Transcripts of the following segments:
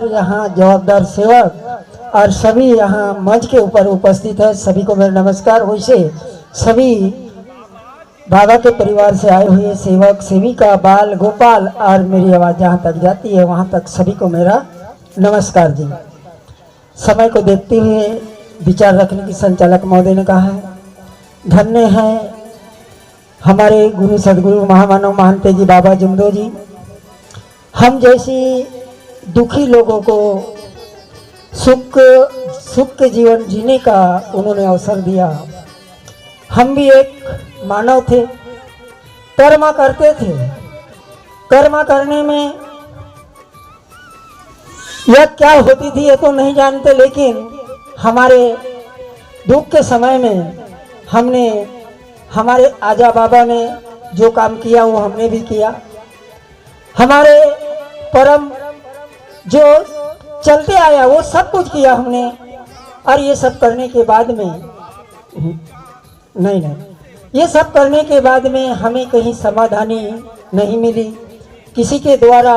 यहाँ जवाबदार सेवक और सभी यहाँ मंच के ऊपर उपस्थित है, सभी को मेरा नमस्कार। वैसे सभी बाबा के परिवार से आए हुए सेवक, सेविका, बाल गोपाल और मेरी आवाज़ जहाँ तक जाती है वहाँ तक सभी को मेरा नमस्कार जी। समय को देखते हुए विचार रखने की संचालक महोदय ने कहा है, धन्य है हमारे गुरु सदगुरु महामानव महान तेजी बाबा जुमदो जी। हम जैसी दुखी लोगों को सुख के जीवन जीने का उन्होंने अवसर दिया। हम भी एक मानव थे, कर्म करते थे। कर्म करने में यह क्या होती थी ये तो नहीं जानते, लेकिन हमारे दुख के समय में हमने, हमारे आजा बाबा ने जो काम किया वो हमने भी किया। हमारे परम जो चलते आया वो सब कुछ किया हमने। और ये सब करने के बाद में नहीं ये सब करने के बाद में हमें कहीं समाधानी नहीं मिली। किसी के द्वारा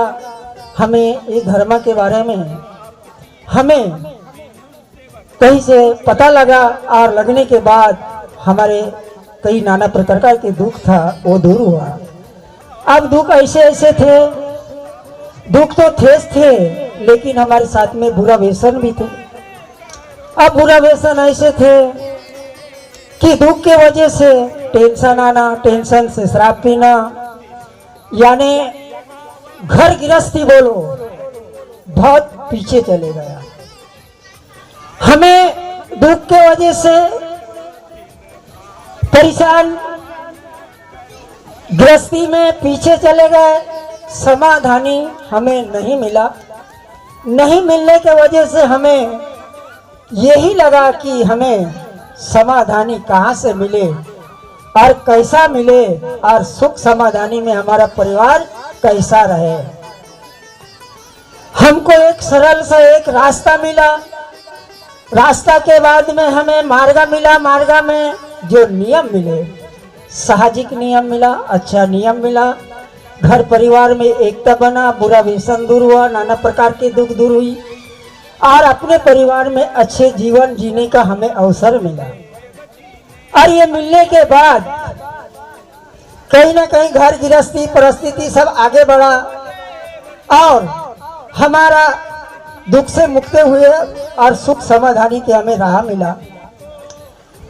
हमें इस धर्म के बारे में हमें कहीं से पता लगा और लगने के बाद हमारे कई नाना प्रकार के दुख था वो दूर हुआ। अब दुख ऐसे थे, दुख तो थे लेकिन हमारे साथ में बुरा व्यसन भी थे। अब बुरा व्यसन ऐसे थे कि दुख के वजह से टेंशन आना, टेंशन से शराब पीना, यानी घर गृहस्थी बोलो बहुत पीछे चले गया। हमें दुख के वजह से परेशान गृहस्थी में पीछे चले गए। समाधानी हमें नहीं मिला। नहीं मिलने के वजह से हमें यही लगा कि हमें समाधानी कहाँ से मिले और कैसा मिले और सुख समाधानी में हमारा परिवार कैसा रहे। हमको एक सरल सा एक रास्ता मिला। रास्ता के बाद में हमें मार्ग मिला। मार्ग में जो नियम मिले, सामाजिक नियम मिला, अच्छा नियम मिला। घर परिवार में एकता बना, बुरा व्यसन दूर हुआ, नाना प्रकार के दुख दूर हुई और अपने परिवार में अच्छे जीवन जीने का हमें अवसर मिला। और ये मिलने के बाद कहीं ना कहीं घर गृहस्थी परिस्थिति सब आगे बढ़ा और हमारा दुख से मुक्त हुए और सुख समाधानी के हमें राह मिला।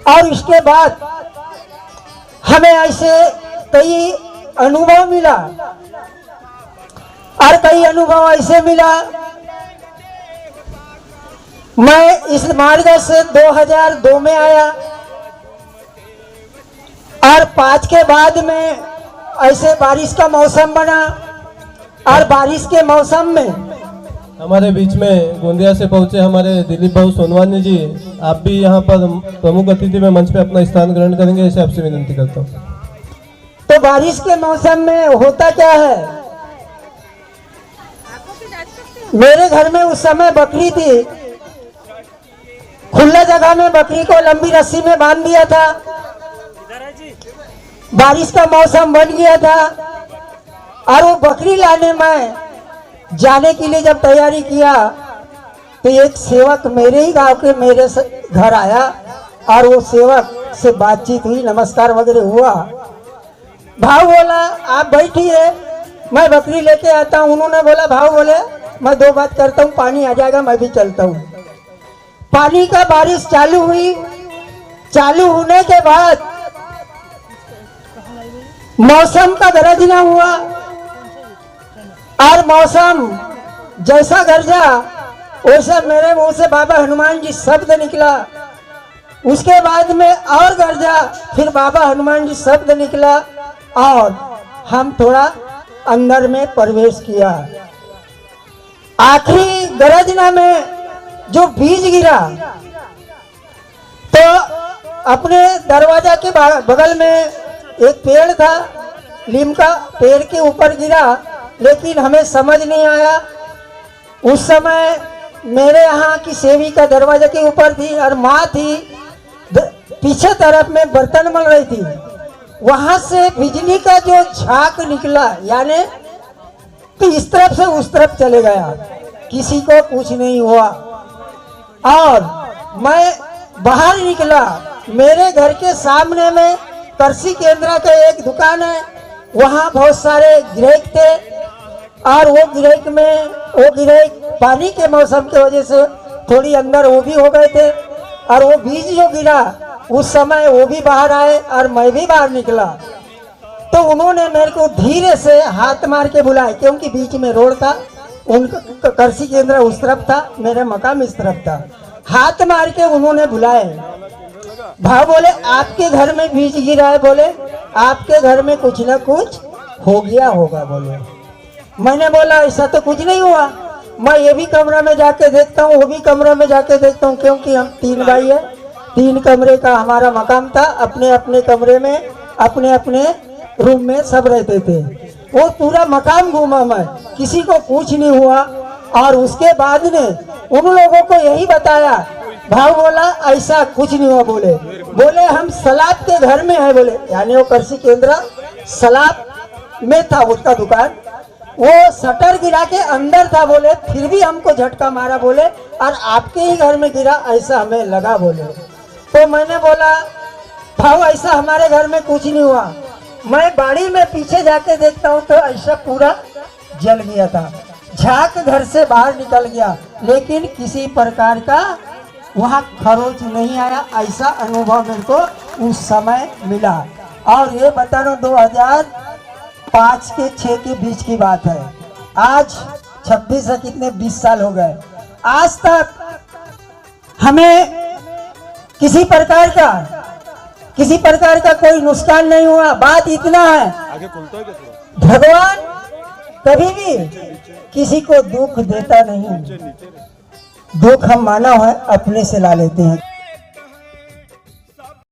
और इसके बाद हमें ऐसे कई अनुभव मिला और कई अनुभव ऐसे मिला। मैं इस मार्ग से 2002 में आया और 5 के बाद में ऐसे बारिश का मौसम बना और बारिश के मौसम में हमारे बीच में गोंदिया से पहुंचे हमारे दिलीप भाऊ सोनवानी जी, आप भी यहाँ पर प्रमुख अतिथि में मंच पे अपना स्थान ग्रहण करेंगे, इसे आपसे विनती करता हूँ। तो बारिश के मौसम में होता क्या है, मेरे घर में उस समय बकरी थी। खुला जगह में बकरी को लंबी रस्सी में बांध दिया था। बारिश का मौसम बन गया था और वो बकरी लाने में जाने के लिए जब तैयारी किया तो एक सेवक मेरे ही गांव के मेरे घर आया और वो सेवक से बातचीत हुई, नमस्कार वगैरह हुआ। भाव बोला आप बैठिए, मैं बकरी लेके आता हूँ। उन्होंने बोला, भाव बोले मैं 2 बात करता हूँ, पानी आ जाएगा मैं भी चलता हूँ। पानी का बारिश चालू हुई। चालू होने के बाद मौसम का गरजना हुआ और मौसम जैसा गरजा वैसा मेरे मुंह से बाबा हनुमान जी शब्द निकला। उसके बाद में और गरजा, फिर बाबा हनुमान जी शब्द निकला और हम थोड़ा अंदर में प्रवेश किया। आखिरी गरजना में जो बीज गिरा तो अपने दरवाजा के बगल में एक पेड़ था, नीम का पेड़ के ऊपर गिरा, लेकिन हमें समझ नहीं आया। उस समय मेरे यहाँ की सेविका दरवाजे के ऊपर थी और माँ थी पीछे तरफ में बर्तन मल रही थी। वहां से बिजली का जो झांक निकला, यानी तो इस तरफ से उस तरफ चले गया। किसी को कुछ नहीं हुआ। और मैं बाहर निकला, मेरे घर के सामने में कृषि केंद्र का एक दुकान है, वहाँ बहुत सारे ग्राहक थे और वो ग्राहक पानी के मौसम की वजह से थोड़ी अंदर वो भी हो गए थे और वो बीज जो गिरा उस समय वो भी बाहर आए और मैं भी बाहर निकला। तो उन्होंने मेरे को धीरे से हाथ मार के बुलाया, क्योंकि बीच में रोड था, उनका कृषि केंद्र उस तरफ था, मेरा मकाम इस तरफ था। हाथ मार के उन्होंने बुलाए, भाव बोले आपके घर में बीज गिरा है, बोले आपके घर में कुछ ना कुछ हो गया होगा। बोले मैंने बोला ऐसा तो कुछ नहीं हुआ, मैं ये भी कमरा में जाके देखता हूँ, वो भी कमरा में जाके देखता हूँ, क्योंकि हम 3 भाई है, 3 कमरे का हमारा मकान था, अपने अपने कमरे में अपने अपने रूम में सब रहते थे। वो पूरा मकान घूमा मैं, किसी को कुछ नहीं हुआ। और उसके बाद ने उन लोगों को यही बताया, भाव बोला ऐसा कुछ नहीं हुआ। बोले हम सलाब के घर में है, बोले यानी वो कृषि केंद्र सलाब में था उसका दुकान, वो शटर गिरा के अंदर था, बोले फिर भी हमको झटका मारा, बोले और आपके ही घर में गिरा ऐसा हमें लगा। बोले तो मैंने बोला भाव ऐसा हमारे घर में कुछ नहीं हुआ। मैं बाड़ी में पीछे जाके देखता हूँ तो ऐसा पूरा जल गया था, झाग घर से बाहर निकल गया, लेकिन किसी प्रकार का वहाँ खरोच नहीं आया। ऐसा अनुभव मेरे को उस समय मिला। और ये बता रहा हूँ 2005 के 6 के बीच की बात है, आज 26 से कितने 20 साल हो गए, आज तक हमें किसी प्रकार का कोई नुकसान नहीं हुआ। बात इतना है, भगवान कभी भी किसी को दुख देता नहीं, दुख हम मानव है अपने से ला लेते हैं।